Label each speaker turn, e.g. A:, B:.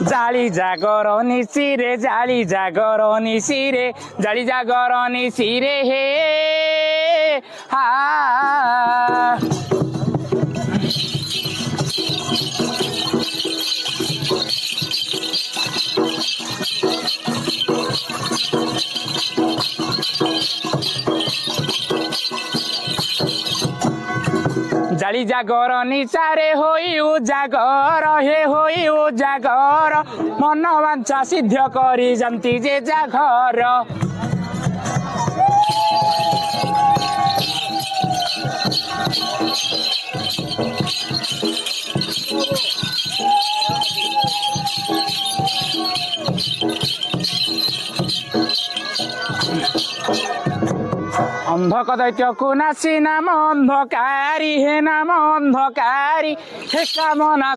A: জালি জাগর নিশিরে জালি জাগর নিশিরে জালি জাগর নিশিরে হে হা জালি জাগর নিচারে হই উজাগর হে হই উজাগর মন বাঞ্ছা সিদ্ধ করি যান্তি যে জাগর অন্ধক দৈত্যকু নাসি নাম অন্ধকারী হে নাম অন্ধকারী হে কামনা